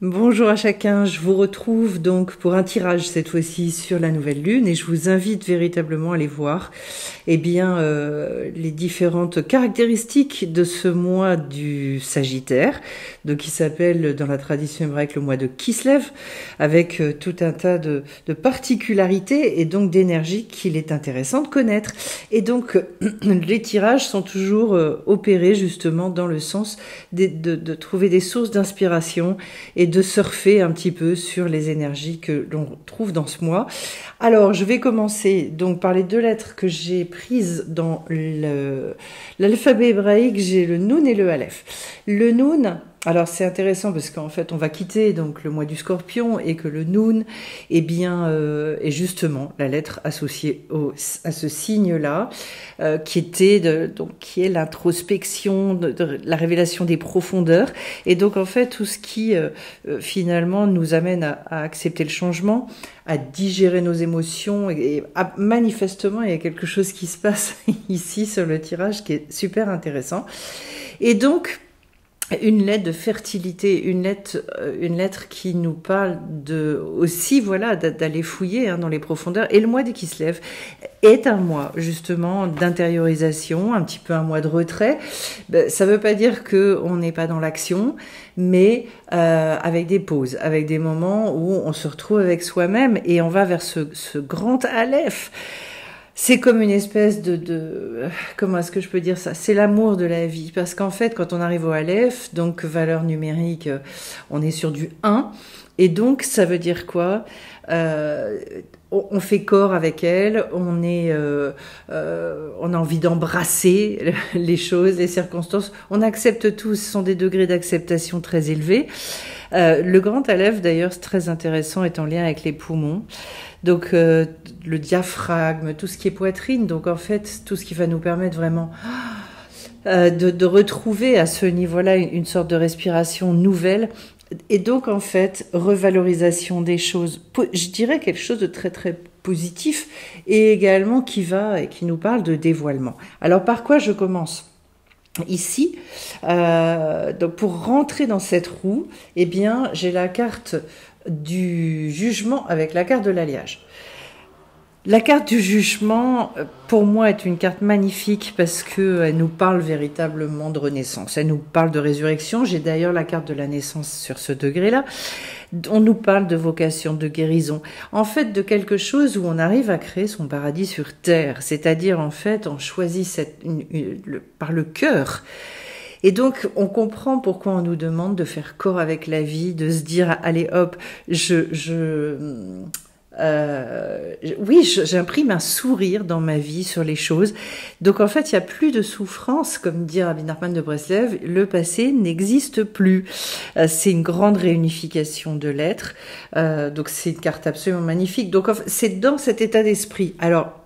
Bonjour à chacun, je vous retrouve donc pour un tirage cette fois-ci sur la nouvelle lune et je vous invite véritablement à aller voir les différentes caractéristiques de ce mois du Sagittaire, donc qui s'appelle dans la tradition hébraïque le mois de Kislev, avec tout un tas de particularités et donc d'énergie qu'il est intéressant de connaître. Et donc les tirages sont toujours opérés justement dans le sens de trouver des sources d'inspiration et de surfer un petit peu sur les énergies que l'on trouve dans ce mois. Alors, je vais commencer donc par les deux lettres que j'ai prises dans l'alphabet hébraïque. J'ai le Nun et le Aleph. Le Nun, alors c'est intéressant parce qu'en fait on va quitter donc le mois du Scorpion et que le Nun est justement la lettre associée à ce signe-là qui est l'introspection, de la révélation des profondeurs et donc en fait tout ce qui finalement nous amène à accepter le changement, à digérer nos émotions manifestement il y a quelque chose qui se passe ici sur le tirage qui est super intéressant et donc une lettre de fertilité, une lettre qui nous parle d'aller fouiller dans les profondeurs. Et le mois des Kislev est un mois justement d'intériorisation, un petit peu un mois de retrait. Ça veut pas dire que on n'est pas dans l'action, mais avec des pauses, avec des moments où on se retrouve avec soi-même et on va vers ce grand Aleph. C'est comme une espèce comment est-ce que je peux dire ça? C'est l'amour de la vie. Parce qu'en fait, quand on arrive au Aleph, donc valeur numérique, on est sur du 1. Et donc, ça veut dire quoi? On fait corps avec elle, on a envie d'embrasser les choses, les circonstances. On accepte tout, ce sont des degrés d'acceptation très élevés. Le grand Aleph, d'ailleurs, c'est très intéressant, est en lien avec les poumons. Donc le diaphragme, tout ce qui est poitrine, donc en fait tout ce qui va nous permettre vraiment de retrouver à ce niveau-là une sorte de respiration nouvelle et donc en fait revalorisation des choses, je dirais quelque chose de très très positif et également qui nous parle de dévoilement. Alors par quoi je commence ? Ici, donc pour rentrer dans cette roue, eh bien j'ai la carte du jugement avec la carte de l'alliage. La carte du jugement, pour moi, est une carte magnifique parce qu'elle nous parle véritablement de renaissance. Elle nous parle de résurrection. J'ai d'ailleurs la carte de la naissance sur ce degré-là. On nous parle de vocation, de guérison. En fait, de quelque chose où on arrive à créer son paradis sur terre. C'est-à-dire, en fait, on choisit par le cœur. Et donc, on comprend pourquoi on nous demande de faire corps avec la vie, de se dire, allez hop, j'imprime un sourire dans ma vie sur les choses. Donc en fait, il n'y a plus de souffrance, comme dit Rabbi Nachman de Breslev, le passé n'existe plus. C'est une grande réunification de l'être. Donc c'est une carte absolument magnifique. Donc c'est dans cet état d'esprit. Alors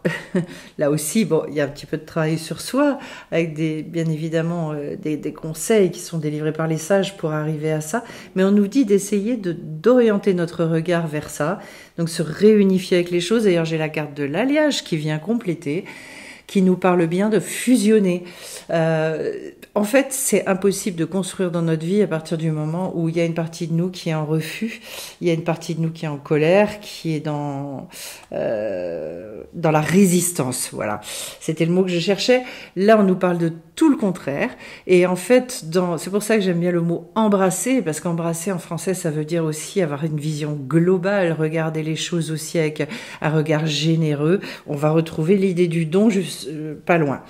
là aussi, bon, il y a un petit peu de travail sur soi, avec bien évidemment des conseils qui sont délivrés par les sages pour arriver à ça. Mais on nous dit d'essayer d'orienter notre regard vers ça. Donc se réunifier avec les choses. D'ailleurs, j'ai la carte de l'alliage qui vient compléter, qui nous parle bien de fusionner. En fait, c'est impossible de construire dans notre vie à partir du moment où il y a une partie de nous qui est en refus, il y a une partie de nous qui est en colère, qui est dans la résistance. Voilà, c'était le mot que je cherchais. Là, on nous parle de tout le contraire. Et en fait, c'est pour ça que j'aime bien le mot embrasser, parce qu'embrasser en français, ça veut dire aussi avoir une vision globale, regarder les choses aussi avec un regard généreux. On va retrouver l'idée du don juste pas loin.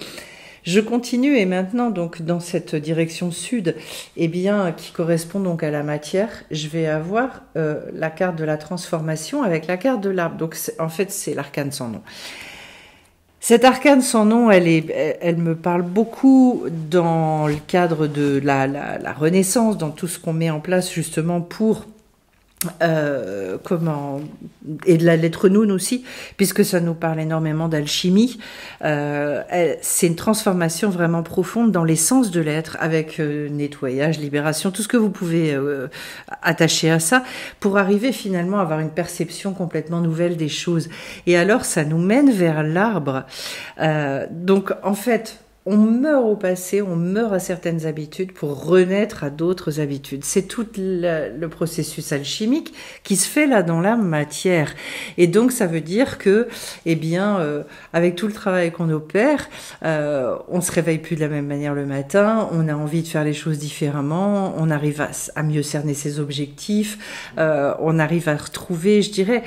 Je continue et maintenant donc dans cette direction sud, qui correspond donc à la matière, je vais avoir la carte de la transformation avec la carte de l'arbre. Donc en fait c'est l'arcane sans nom. Cette arcane sans nom, elle me parle beaucoup dans le cadre de la renaissance, dans tout ce qu'on met en place justement pour et de la lettre Nun aussi, puisque ça nous parle énormément d'alchimie. C'est une transformation vraiment profonde dans l'essence de l'être, avec nettoyage, libération, tout ce que vous pouvez attacher à ça, pour arriver finalement à avoir une perception complètement nouvelle des choses. Et alors, ça nous mène vers l'arbre. Donc, en fait, on meurt au passé, on meurt à certaines habitudes pour renaître à d'autres habitudes. C'est tout le processus alchimique qui se fait là dans la matière. Et donc ça veut dire que, eh bien, avec tout le travail qu'on opère, on se réveille plus de la même manière le matin, on a envie de faire les choses différemment, on arrive à mieux cerner ses objectifs, on arrive à retrouver, je dirais,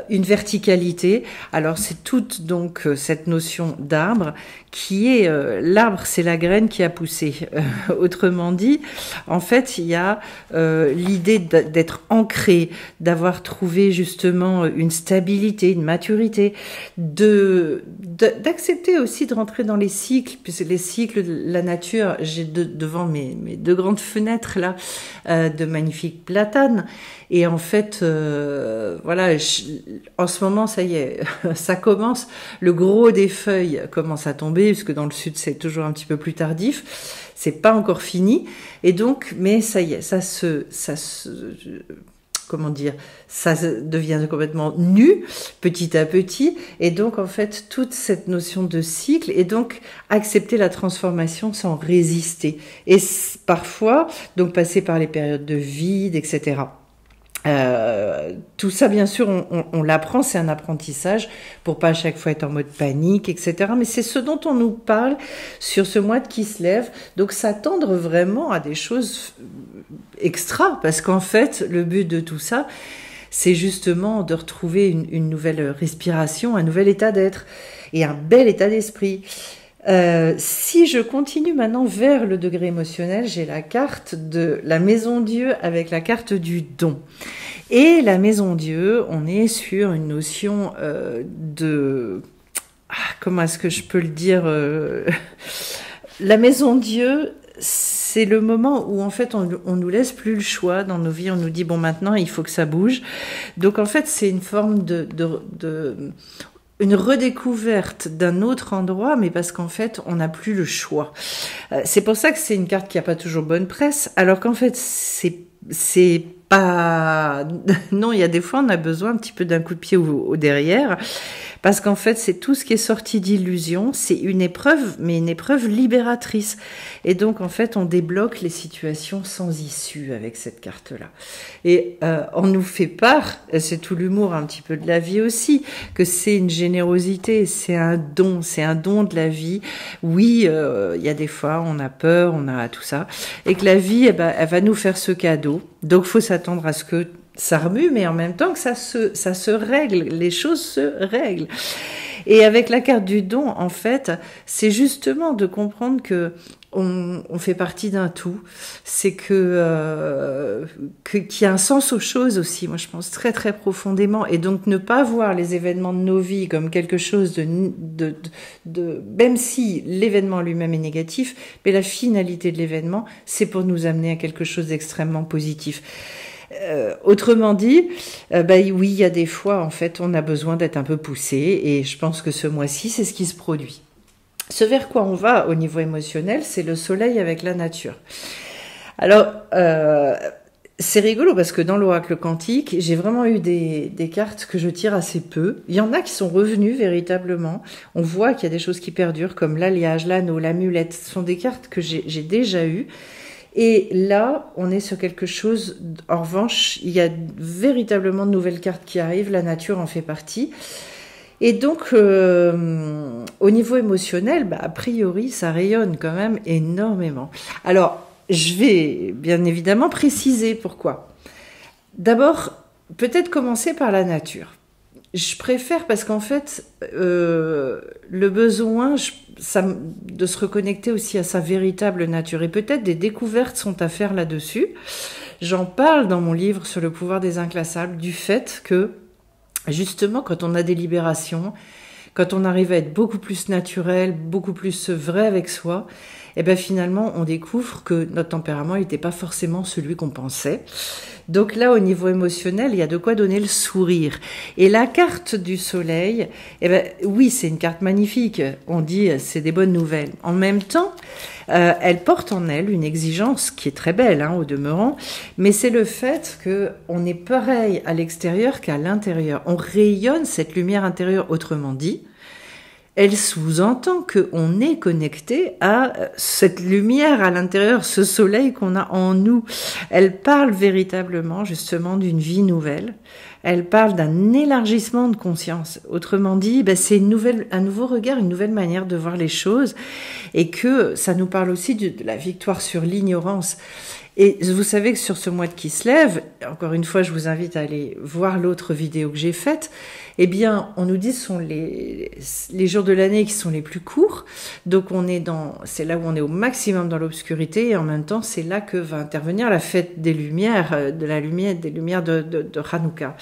une verticalité. Alors c'est toute donc cette notion d'arbre qui est l'arbre, c'est la graine qui a poussé. Autrement dit, en fait, il y a l'idée d'être ancré, d'avoir trouvé justement une stabilité, une maturité, d'accepter aussi de rentrer dans les cycles, puisque les cycles de la nature, j'ai devant mes deux grandes fenêtres là, de magnifiques platanes. Et en fait, voilà, en ce moment, ça y est, ça commence. Le gros des feuilles commence à tomber, parce que dans le sud, c'est toujours un petit peu plus tardif. C'est pas encore fini. Et donc, mais ça y est, comment dire, ça devient complètement nu, petit à petit. Et donc, en fait, toute cette notion de cycle, et donc accepter la transformation sans résister. Et parfois, donc passer par les périodes de vide, etc. Tout ça, bien sûr, on l'apprend, c'est un apprentissage pour pas à chaque fois être en mode panique, etc. Mais c'est ce dont on nous parle sur ce mois de Kislev. Donc, s'attendre vraiment à des choses extra, parce qu'en fait, le but de tout ça, c'est justement de retrouver une nouvelle respiration, un nouvel état d'être et un bel état d'esprit. Si je continue maintenant vers le degré émotionnel, j'ai la carte de la maison Dieu avec la carte du don. Et la maison Dieu, on est sur une notion de... comment est-ce que je peux le dire La maison Dieu, c'est le moment où en fait on nous laisse plus le choix dans nos vies, on nous dit bon maintenant il faut que ça bouge. Donc en fait c'est une forme une redécouverte d'un autre endroit, mais parce qu'en fait, on n'a plus le choix. C'est pour ça que c'est une carte qui n'a pas toujours bonne presse, alors qu'en fait, c'est pas... Non, il y a des fois, on a besoin un petit peu d'un coup de pied au derrière, parce qu'en fait, c'est tout ce qui est sorti d'illusion, c'est une épreuve, mais une épreuve libératrice. Et donc, en fait, on débloque les situations sans issue avec cette carte-là. Et on nous fait part, c'est tout l'humour un petit peu de la vie aussi, que c'est une générosité, c'est un don de la vie. Oui, il y a des fois, on a peur, on a tout ça, et que la vie, elle va nous faire ce cadeau. Donc, faut s'attendre à ce que ça remue, mais en même temps que ça se règle, les choses se règlent. Et avec la carte du don, en fait, c'est justement de comprendre que on fait partie d'un tout. C'est qu'il y a un sens aux choses aussi. Moi, je pense très très profondément. Et donc, ne pas voir les événements de nos vies comme quelque chose de même si l'événement lui-même est négatif, mais la finalité de l'événement, c'est pour nous amener à quelque chose d'extrêmement positif. Autrement dit, oui, il y a des fois, en fait, on a besoin d'être un peu poussé, et je pense que ce mois-ci, c'est ce qui se produit. Ce vers quoi on va au niveau émotionnel, c'est le soleil avec la nature. Alors, c'est rigolo parce que dans l'oracle quantique, j'ai vraiment eu des cartes que je tire assez peu. Il y en a qui sont revenues véritablement. On voit qu'il y a des choses qui perdurent, comme l'alliage, l'anneau, l'amulette. Ce sont des cartes que j'ai déjà eues. Et là, on est sur quelque chose, en revanche, il y a véritablement de nouvelles cartes qui arrivent, la nature en fait partie. Et donc, au niveau émotionnel, a priori, ça rayonne quand même énormément. Alors, je vais bien évidemment préciser pourquoi. D'abord, peut-être commencer par la nature. Je préfère parce qu'en fait, le besoin de se reconnecter aussi à sa véritable nature, et peut-être des découvertes sont à faire là-dessus. J'en parle dans mon livre sur le pouvoir des inclassables, du fait que, justement, quand on a des libérations, quand on arrive à être beaucoup plus naturel, beaucoup plus vrai avec soi, et finalement, on découvre que notre tempérament n'était pas forcément celui qu'on pensait. Donc là, au niveau émotionnel, il y a de quoi donner le sourire. Et la carte du soleil, oui, c'est une carte magnifique. On dit, c'est des bonnes nouvelles. En même temps, elle porte en elle une exigence qui est très belle, au demeurant, mais c'est le fait qu'on est pareil à l'extérieur qu'à l'intérieur. On rayonne cette lumière intérieure, autrement dit. elle sous-entend qu'on est connecté à cette lumière à l'intérieur, ce soleil qu'on a en nous. Elle parle véritablement justement d'une vie nouvelle. Elle parle d'un élargissement de conscience. Autrement dit, c'est un nouveau regard, une nouvelle manière de voir les choses, et que ça nous parle aussi de la victoire sur l'ignorance. Et vous savez que sur ce mois de Kislev, encore une fois, je vous invite à aller voir l'autre vidéo que j'ai faite, eh bien, on nous dit que ce sont les jours de l'année qui sont les plus courts. Donc, c'est là où on est au maximum dans l'obscurité, et en même temps, c'est là que va intervenir la fête des lumières, des lumières de Hanouka.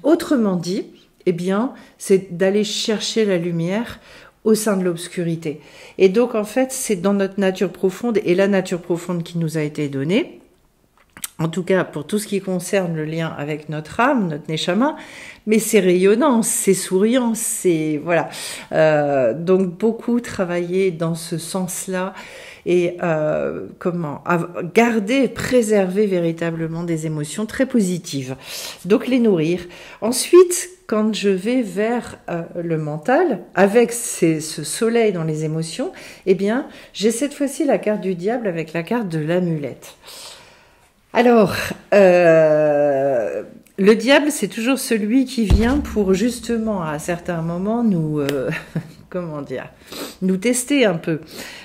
Autrement dit, eh bien, c'est d'aller chercher la lumière au sein de l'obscurité. Et donc, en fait, c'est dans notre nature profonde, et la nature profonde qui nous a été donnée, en tout cas pour tout ce qui concerne le lien avec notre âme, notre neshama, mais c'est rayonnant, c'est souriant, c'est... Voilà. Donc, beaucoup travailler dans ce sens-là, et garder, préserver véritablement des émotions très positives. Donc, les nourrir. Ensuite, quand je vais vers le mental, avec ce soleil dans les émotions, eh bien, j'ai cette fois-ci la carte du diable avec la carte de l'amulette. Alors, le diable, c'est toujours celui qui vient pour justement, à certains moments, nous tester un peu.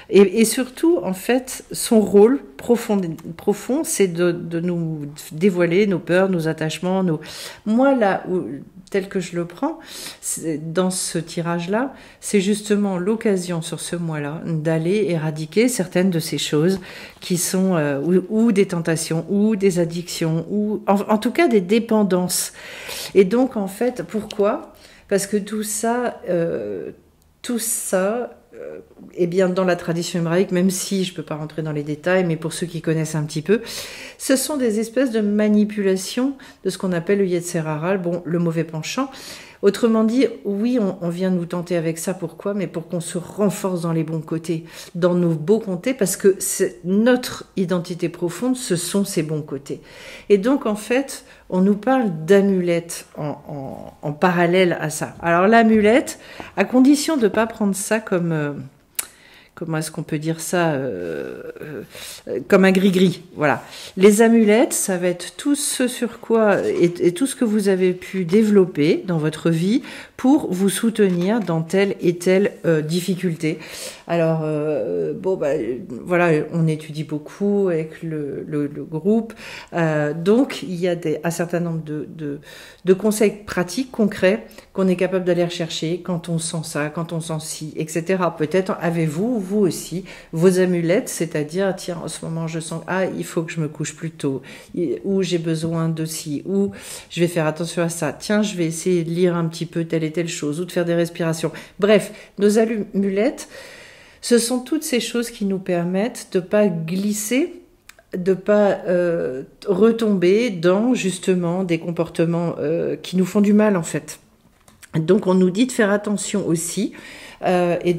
Et surtout, en fait, son rôle profond, c'est de nous dévoiler nos peurs, nos attachements, Moi, là où tel que je le prends, dans ce tirage-là, c'est justement l'occasion sur ce mois-là d'aller éradiquer certaines de ces choses qui sont ou des tentations, ou des addictions, ou en tout cas des dépendances. Et donc, en fait, pourquoi ? Parce que tout ça, eh bien, dans la tradition hébraïque, même si je ne peux pas rentrer dans les détails, mais pour ceux qui connaissent un petit peu, ce sont des espèces de manipulations de ce qu'on appelle le Yetzer Hara, le mauvais penchant. Autrement dit, oui, on vient nous tenter avec ça. Pourquoi ? Mais pour qu'on se renforce dans les bons côtés, dans nos beaux côtés, parce que notre identité profonde, ce sont ces bons côtés. Et donc, en fait, on nous parle d'amulette en parallèle à ça. Alors, l'amulette, à condition de ne pas prendre ça comme... comment est-ce qu'on peut dire ça, comme un gris-gris, voilà. Les amulettes, ça va être tout ce sur quoi, et tout ce que vous avez pu développer dans votre vie pour vous soutenir dans telle et telle difficulté. Alors, voilà, on étudie beaucoup avec le groupe, donc il y a un certain nombre de conseils pratiques, concrets, qu'on est capable d'aller rechercher quand on sent ça, quand on sent ci, etc. Peut-être avez-vous, vous aussi, vos amulettes, c'est-à-dire, tiens, en ce moment, je sens, il faut que je me couche plus tôt, ou j'ai besoin de ci, ou je vais faire attention à ça, tiens, je vais essayer de lire un petit peu telle et telle chose, ou de faire des respirations. Bref, nos amulettes, ce sont toutes ces choses qui nous permettent de pas glisser, de pas retomber dans, justement, des comportements qui nous font du mal, en fait. Donc, on nous dit de faire attention aussi, et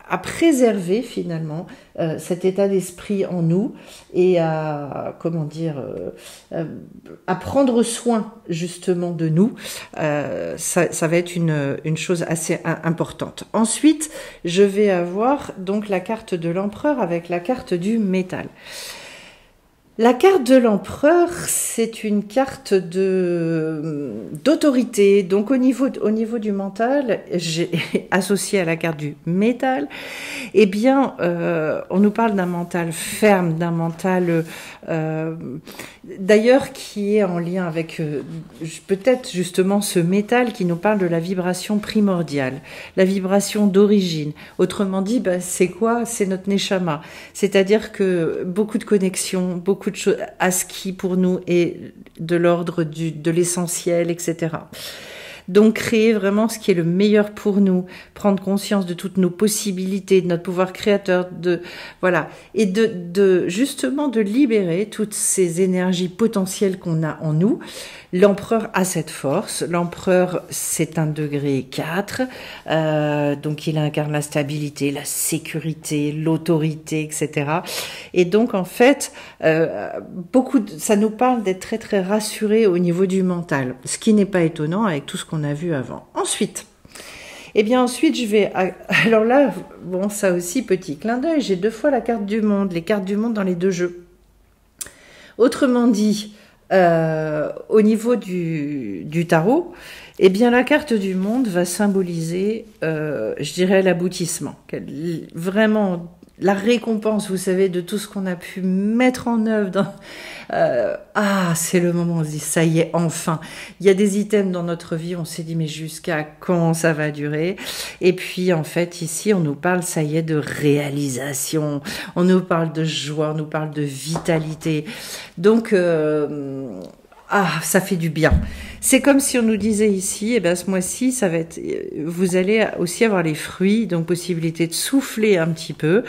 à préserver finalement cet état d'esprit en nous, et à prendre soin justement de nous. Ça va être une chose assez importante. Ensuite, je vais avoir donc la carte de l'empereur avec la carte du métal. La carte de l'empereur, c'est une carte d'autorité. Donc au niveau du mental, j'ai associé à la carte du métal. Eh bien, on nous parle d'un mental ferme, d'un mental d'ailleurs qui est en lien avec peut-être justement ce métal qui nous parle de la vibration primordiale, la vibration d'origine. Autrement dit, c'est quoi ? C'est notre neshama. C'est-à-dire que beaucoup de connexions, beaucoup de choses à ce qui pour nous est de l'ordre de l'essentiel, etc. Donc créer vraiment ce qui est le meilleur pour nous, prendre conscience de toutes nos possibilités, de notre pouvoir créateur, et de justement de libérer toutes ces énergies potentielles qu'on a en nous. L'empereur a cette force. L'empereur, c'est un degré 4, donc il incarne la stabilité, la sécurité, l'autorité, etc. Et donc en fait, ça nous parle d'être très très rassurés au niveau du mental, ce qui n'est pas étonnant avec tout ce qu'on a vu avant. Ensuite, Et bien ensuite, je vais... Alors là, bon, ça aussi, petit clin d'œil, j'ai 2 fois la carte du monde, les cartes du monde dans les 2 jeux. Autrement dit, au niveau du tarot, eh bien la carte du monde va symboliser, je dirais, l'aboutissement. Vraiment, la récompense, vous savez, de tout ce qu'on a pu mettre en œuvre dans... c'est le moment où on se dit, ça y est, enfin. Il y a des items dans notre vie, on s'est dit, mais jusqu'à quand ça va durer? Et puis, en fait, ici, on nous parle, ça y est, de réalisation. On nous parle de joie, on nous parle de vitalité. Donc, ça fait du bien. C'est comme si on nous disait ici, eh ben, ce mois-ci, ça va être, vous allez aussi avoir les fruits, donc possibilité de souffler un petit peu.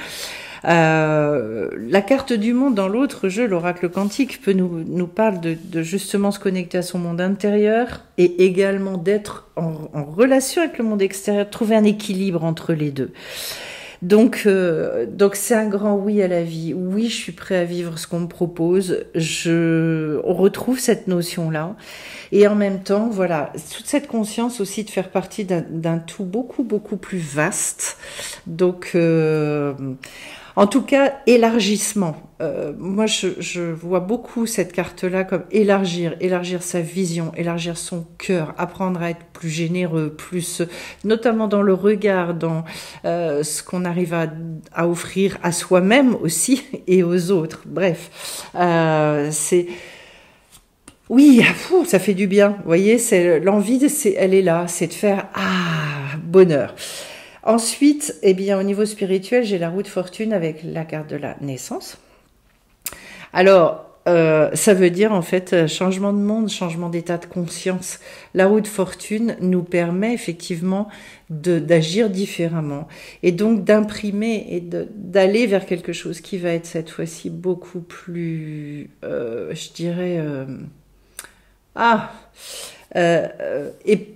La carte du monde dans l'autre jeu, l'oracle quantique, nous parle de justement se connecter à son monde intérieur et également d'être en relation avec le monde extérieur, de trouver un équilibre entre les deux. Donc c'est un grand oui à la vie. Oui, je suis prêt à vivre ce qu'on me propose. On retrouve cette notion-là. Et en même temps, voilà, toute cette conscience aussi de faire partie d'un tout beaucoup, beaucoup plus vaste. Donc, en tout cas, élargissement. Moi, je vois beaucoup cette carte-là comme élargir sa vision, élargir son cœur, apprendre à être plus généreux, plus, notamment dans le regard, dans ce qu'on arrive à offrir à soi-même aussi et aux autres. Bref, c'est... Oui, ça fait du bien. Vous voyez, l'envie, elle est là, c'est de faire bonheur. Ensuite, eh bien, au niveau spirituel, j'ai la roue de fortune avec la carte de la naissance. Alors, ça veut dire en fait changement de monde, changement d'état de conscience. La roue de fortune nous permet effectivement d'agir différemment et donc d'imprimer et d'aller vers quelque chose qui va être cette fois-ci beaucoup plus, je dirais, et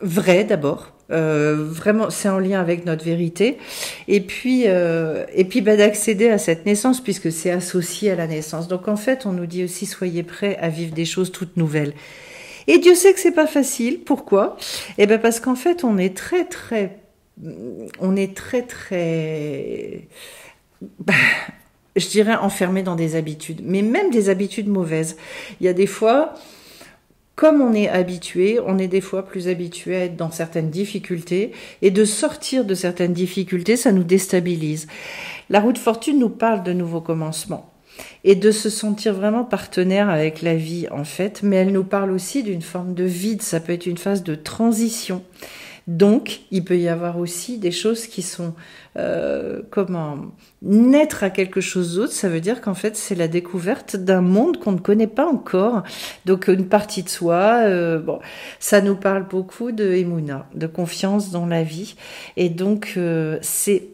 vrai d'abord. Vraiment, c'est en lien avec notre vérité. Et puis d'accéder à cette naissance puisque c'est associé à la naissance. Donc en fait, on nous dit aussi soyez prêts à vivre des choses toutes nouvelles. Et Dieu sait que c'est pas facile. Pourquoi? Eh ben parce qu'en fait, on est très je dirais enfermé dans des habitudes, mais même des habitudes mauvaises. Il y a des fois, comme on est habitué, on est des fois plus habitué à être dans certaines difficultés, et de sortir de certaines difficultés, ça nous déstabilise. La roue de fortune nous parle de nouveaux commencements, et de se sentir vraiment partenaire avec la vie, en fait, mais elle nous parle aussi d'une forme de vide, ça peut être une phase de transition. Donc, il peut y avoir aussi des choses qui sont naître à quelque chose d'autre, ça veut dire qu'en fait, c'est la découverte d'un monde qu'on ne connaît pas encore. Donc, une partie de soi, ça nous parle beaucoup de Emouna, de confiance dans la vie. Et donc, c'est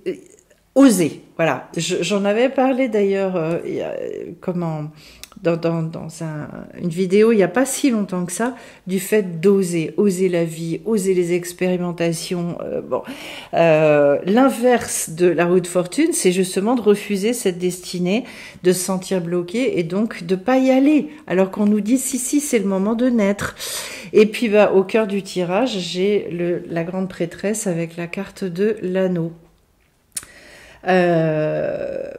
oser. Voilà. J'en avais parlé d'ailleurs, dans une vidéo il n'y a pas si longtemps que ça, du fait d'oser, oser la vie, oser les expérimentations. L'inverse de la roue de fortune, c'est justement de refuser cette destinée, de se sentir bloqué et donc de pas y aller, alors qu'on nous dit si, c'est le moment de naître. Et puis au cœur du tirage, j'ai la grande prêtresse avec la carte de l'anneau. C'est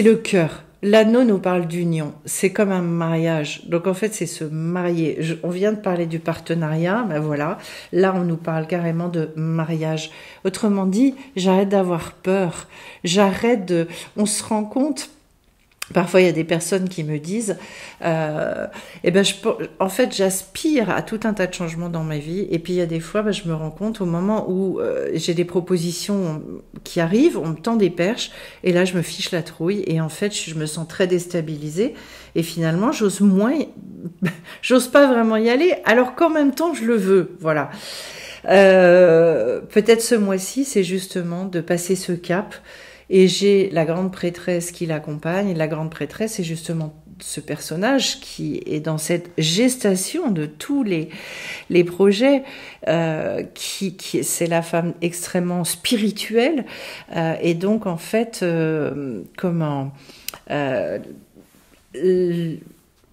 le cœur. L'anneau nous parle d'union, c'est comme un mariage. Donc en fait, c'est se marier. On vient de parler du partenariat, ben voilà. Là, on nous parle carrément de mariage. Autrement dit, j'arrête d'avoir peur. On se rend compte. Parfois, il y a des personnes qui me disent, en fait, j'aspire à tout un tas de changements dans ma vie. Et puis, il y a des fois, je me rends compte au moment où j'ai des propositions qui arrivent, on me tend des perches, et là, je me fiche la trouille. Et en fait, je me sens très déstabilisée. Et finalement, j'ose pas vraiment y aller, alors qu'en même temps, je le veux. Voilà. Peut-être ce mois-ci, c'est justement de passer ce cap. Et j'ai la grande prêtresse qui l'accompagne. Et la grande prêtresse est justement ce personnage qui est dans cette gestation de tous les projets. C'est la femme extrêmement spirituelle. Et donc, en fait,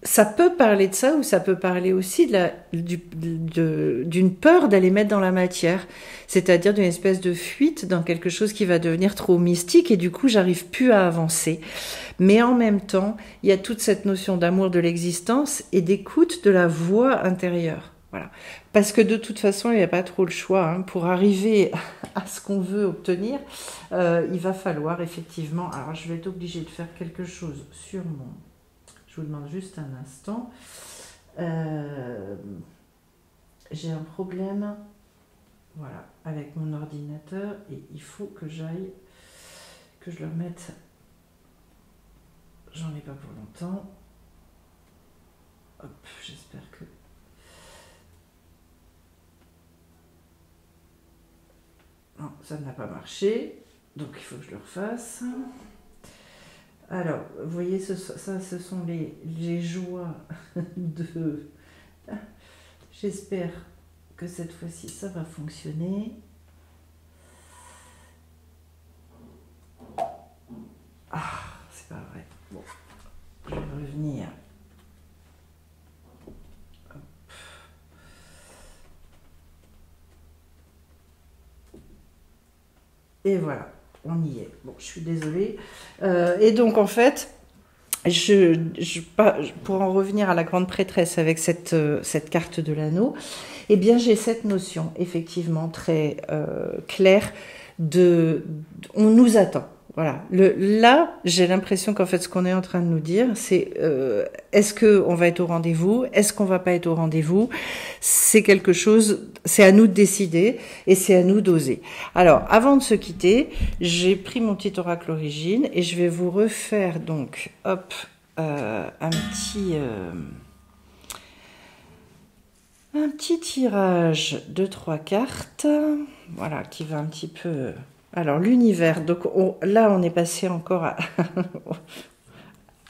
ça peut parler de ça ou ça peut parler aussi d'une peur d'aller mettre dans la matière, c'est-à-dire d'une espèce de fuite dans quelque chose qui va devenir trop mystique et du coup j'arrive plus à avancer. Mais en même temps, il y a toute cette notion d'amour de l'existence et d'écoute de la voix intérieure. Voilà. Parce que de toute façon, il n'y a pas trop le choix. Hein. Pour arriver à ce qu'on veut obtenir, il va falloir effectivement... Alors je vais être obligée de faire quelque chose sur mon... Je vous demande juste un instant. J'ai un problème, voilà, avec mon ordinateur et il faut que j'aille, que je le remette. J'en ai pas pour longtemps. Hop, j'espère que... Non, ça n'a pas marché. Donc il faut que je le refasse. Alors, vous voyez, ça, ce sont les joies de... J'espère que cette fois-ci, ça va fonctionner. Ah, c'est pas vrai. Bon, je vais revenir. Hop. Et voilà, on y est. Bon, je suis désolée. Et donc, en fait, pour en revenir à la grande prêtresse avec cette carte de l'anneau, eh bien, j'ai cette notion, effectivement, très claire on nous attend. Voilà. Là, j'ai l'impression qu'en fait, ce qu'on est en train de nous dire, c'est est-ce qu'on va être au rendez-vous? Est-ce qu'on va pas être au rendez-vous? C'est quelque chose, c'est à nous de décider et c'est à nous d'oser. Alors, avant de se quitter, j'ai pris mon petit oracle origine et je vais vous refaire donc, hop, un petit tirage de 3 cartes, voilà, qui va un petit peu... Alors, l'univers, donc là, on est passé encore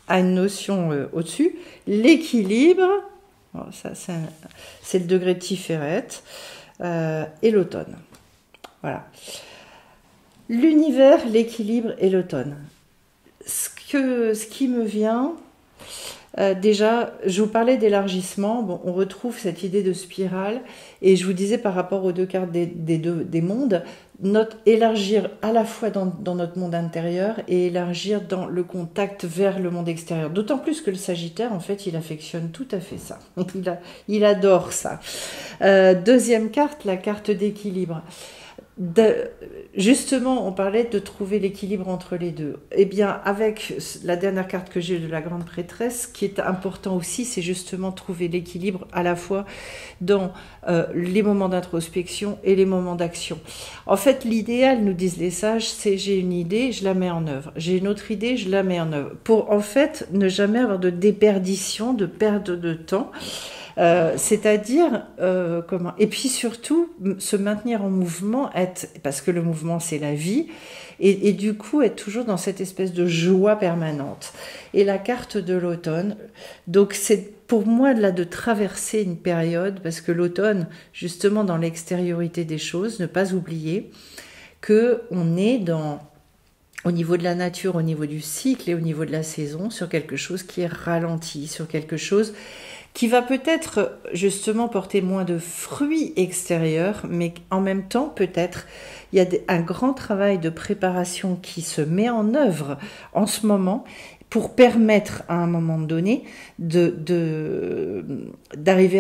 à une notion au-dessus. L'équilibre, ça c'est le degré de Tiferet, et l'automne. Voilà. L'univers, l'équilibre et l'automne. Ce qui me vient... déjà, je vous parlais d'élargissement. Bon, on retrouve cette idée de spirale. Et je vous disais par rapport aux deux cartes des mondes, élargir à la fois dans notre monde intérieur et élargir dans le contact vers le monde extérieur. D'autant plus que le Sagittaire, en fait, il affectionne tout à fait ça. Il adore ça. Deuxième carte, la carte d'équilibre. Justement, on parlait de trouver l'équilibre entre les deux. Eh bien, avec la dernière carte que j'ai de la grande prêtresse, ce qui est important aussi, c'est justement trouver l'équilibre à la fois dans les moments d'introspection et les moments d'action. En fait, l'idéal, nous disent les sages, c'est j'ai une idée, je la mets en œuvre. J'ai une autre idée, je la mets en œuvre. Pour, en fait, ne jamais avoir de déperdition, de perte de temps. C'est-à-dire comment, et puis surtout se maintenir en mouvement, parce que le mouvement c'est la vie, et du coup être toujours dans cette espèce de joie permanente. Et la carte de l'automne, donc c'est pour moi là de traverser une période, parce que l'automne, justement dans l'extériorité des choses, ne pas oublier que on est au niveau de la nature, au niveau du cycle et au niveau de la saison, sur quelque chose qui est ralenti, sur quelque chose qui va peut-être justement porter moins de fruits extérieurs, mais en même temps peut-être il y a un grand travail de préparation qui se met en œuvre en ce moment pour permettre à un moment donné d'arriver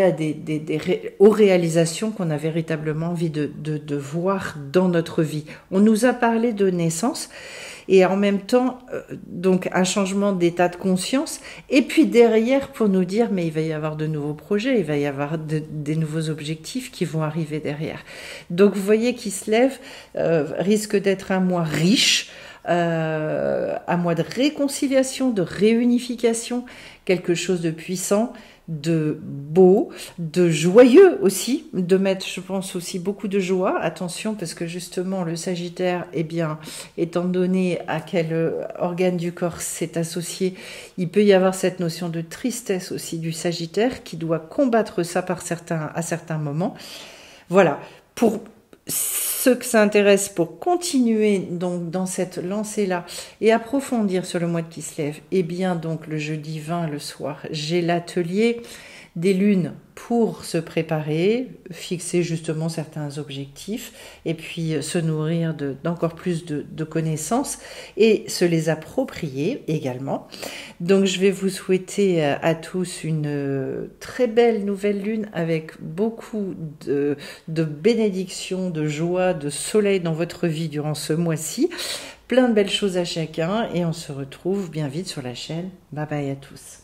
à aux réalisations qu'on a véritablement envie de voir dans notre vie. On nous a parlé de naissance, et en même temps, donc un changement d'état de conscience, et puis derrière pour nous dire, mais il va y avoir de nouveaux projets, il va y avoir des nouveaux objectifs qui vont arriver derrière. Donc vous voyez qui se lève, risque d'être un mois riche, un mois de réconciliation, de réunification, quelque chose de puissant, de beau, de joyeux aussi, de mettre, je pense, aussi beaucoup de joie. Attention, parce que justement, le Sagittaire, eh bien, étant donné à quel organe du corps c'est associé, il peut y avoir cette notion de tristesse aussi du Sagittaire qui doit combattre ça à certains moments. Voilà. ceux que ça intéresse pour continuer donc dans cette lancée-là et approfondir sur le mois de Kislev, eh bien donc le jeudi 20 le soir, j'ai l'atelier des lunes pour se préparer, fixer justement certains objectifs et puis se nourrir d'encore plus de connaissances et se les approprier également. Donc je vais vous souhaiter à tous une très belle nouvelle lune avec beaucoup de bénédictions, de joie, de soleil dans votre vie durant ce mois-ci. Plein de belles choses à chacun et on se retrouve bien vite sur la chaîne. Bye bye à tous.